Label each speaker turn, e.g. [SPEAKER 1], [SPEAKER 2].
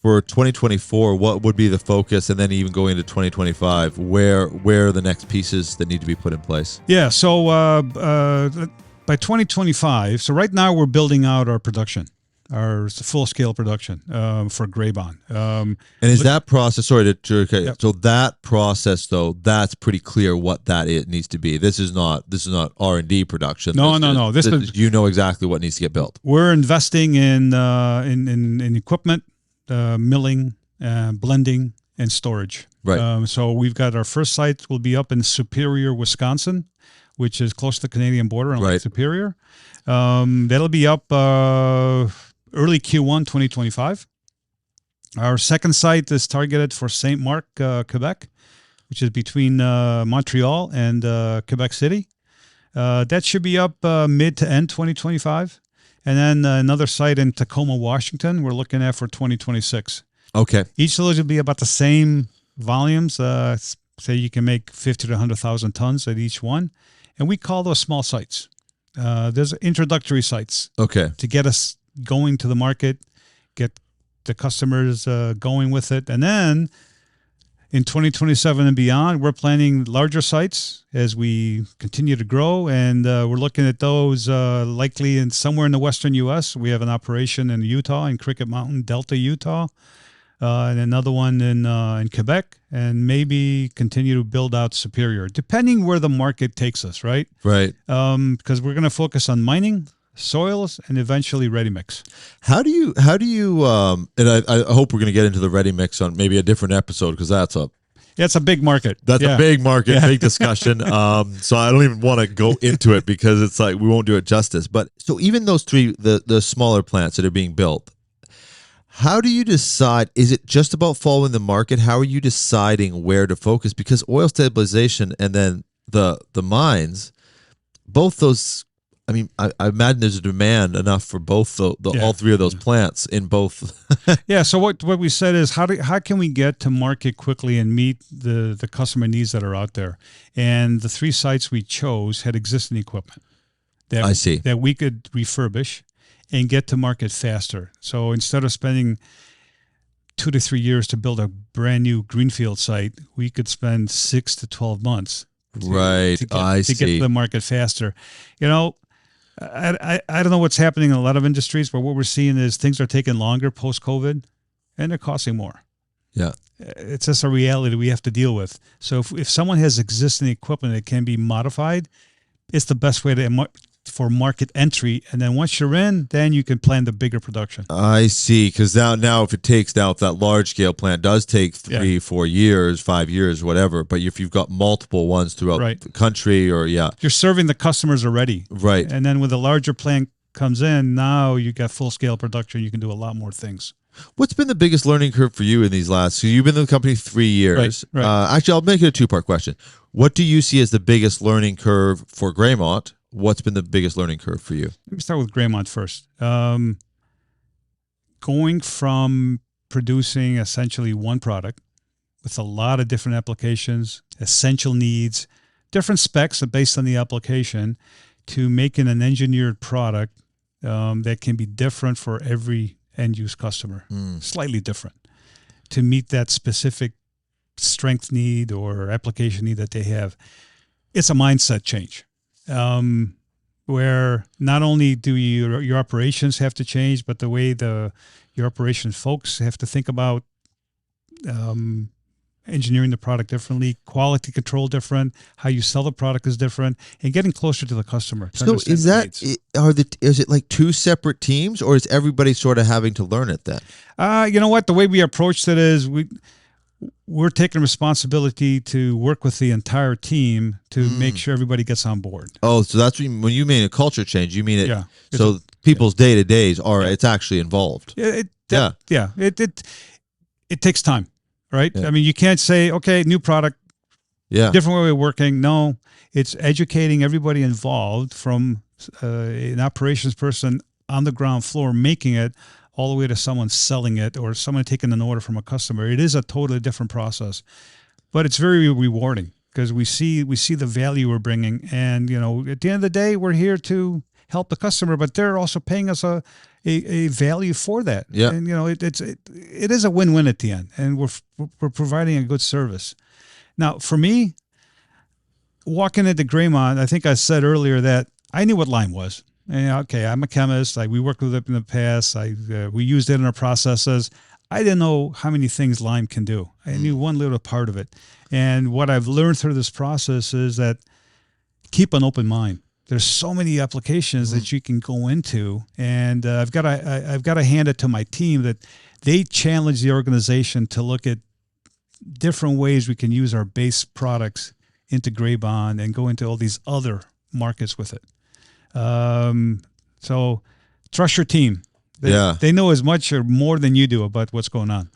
[SPEAKER 1] for 2024, what would be the focus, and then even going into 2025, where are the next pieces that need to be put in place?
[SPEAKER 2] Yeah. So by 2025, so right now we're building out our production, our full-scale production for Graymont.
[SPEAKER 1] And is that process? Sorry to okay.
[SPEAKER 2] Yep.
[SPEAKER 1] So that process, though, that's pretty clear what that it needs to be. This is not R&D production.
[SPEAKER 2] No.
[SPEAKER 1] This is, you know exactly what needs to get built.
[SPEAKER 2] We're investing in equipment, milling, blending, and storage.
[SPEAKER 1] Right.
[SPEAKER 2] So we've got our first site will be up in Superior, Wisconsin, which is close to the Canadian border on Lake Superior. That'll be up early Q1 2025. Our second site is targeted for St. Marc, Quebec, which is between Montreal and Quebec City. That should be up mid to end 2025. And then another site in Tacoma, Washington, we're looking at for 2026.
[SPEAKER 1] Okay.
[SPEAKER 2] Each of those will be about the same volumes. Say you can make 50 to 100,000 tons at each one. And we call those small sites. There's introductory sites.
[SPEAKER 1] Okay.
[SPEAKER 2] To get us going to the market, get the customers going with it. And then in 2027 and beyond, we're planning larger sites as we continue to grow. And we're looking at those likely in somewhere in the western U.S. We have an operation in Utah, in Cricket Mountain, Delta, Utah. And another one in Quebec, and maybe continue to build out Superior, depending where the market takes us, right?
[SPEAKER 1] Right.
[SPEAKER 2] Because we're going to focus on mining, soils, and eventually ready mix.
[SPEAKER 1] How do you and I hope we're going to get into the ready mix on maybe a different episode, because that's
[SPEAKER 2] a big market.
[SPEAKER 1] That's a big market, big discussion. So I don't even want to go into it because it's like we won't do it justice. But so even those three, the smaller plants that are being built, how do you decide? Is it just about following the market? How are you deciding where to focus? Because oil stabilization and then the mines, both those. I mean, I imagine there's a demand enough for both all three of those plants in both.
[SPEAKER 2] Yeah. So what we said is how can we get to market quickly and meet the customer needs that are out there? And the three sites we chose had existing equipment that we could refurbish and get to market faster. So instead of spending 2 to 3 years to build a brand new greenfield site, we could spend 6 to 12 months to get to the market faster. You know, I don't know what's happening in a lot of industries, but what we're seeing is things are taking longer post-COVID, and they're costing more.
[SPEAKER 1] Yeah.
[SPEAKER 2] It's just a reality we have to deal with. So if someone has existing equipment that can be modified, it's the best way for market entry, and then once you're in, then you can plan the bigger production.
[SPEAKER 1] I see, because now if that large scale plant does take 3, 4 years, 5 years, whatever, but if you've got multiple ones throughout the country, you're
[SPEAKER 2] serving the customers already,
[SPEAKER 1] right?
[SPEAKER 2] And then when the larger plant comes in, now you got full scale production. You can do a lot more things.
[SPEAKER 1] What's been the biggest learning curve for you in these last? So you've been in the company 3 years.
[SPEAKER 2] Right.
[SPEAKER 1] Actually, I'll make it a 2-part question. What do you see as the biggest learning curve for Graymont? What's been the biggest learning curve for you?
[SPEAKER 2] Let me start with Graymont first. Going from producing essentially one product with a lot of different applications, essential needs, different specs based on the application, to making an engineered product that can be different for every end-use customer, slightly different, to meet that specific strength need or application need that they have. It's a mindset change. Where not only do your operations have to change, but the way your operations folks have to think about engineering the product differently, quality control different, how you sell the product is different, and getting closer to the customer.
[SPEAKER 1] So is it like two separate teams, or is everybody sort of having to learn it then?
[SPEAKER 2] You know what? The way we approached it is we're taking responsibility to work with the entire team to make sure everybody gets on board.
[SPEAKER 1] Oh, so that's when you mean a culture change, you mean it.
[SPEAKER 2] Yeah.
[SPEAKER 1] So people's day-to-days it's actually involved.
[SPEAKER 2] It takes time, right? Yeah. I mean, you can't say, okay, new product, different way of working. No, it's educating everybody involved, from an operations person on the ground floor making it, all the way to someone selling it, or someone taking an order from a customer. It is a totally different process, but it's very rewarding because we see the value we're bringing. And, you know, at the end of the day, we're here to help the customer, but they're also paying us a value for that.
[SPEAKER 1] Yeah.
[SPEAKER 2] And it is a win-win at the end, and we're providing a good service. Now, for me, walking into Graymont, I think I said earlier that I knew what lime was. And, okay, I'm a chemist. We worked with it in the past. We used it in our processes. I didn't know how many things lime can do. I knew one little part of it. And what I've learned through this process is that keep an open mind. There's so many applications that you can go into, and I've got to hand it to my team that they challenge the organization to look at different ways we can use our base products into Graymont and go into all these other markets with it. So trust your team. They know as much or more than you do about what's going on.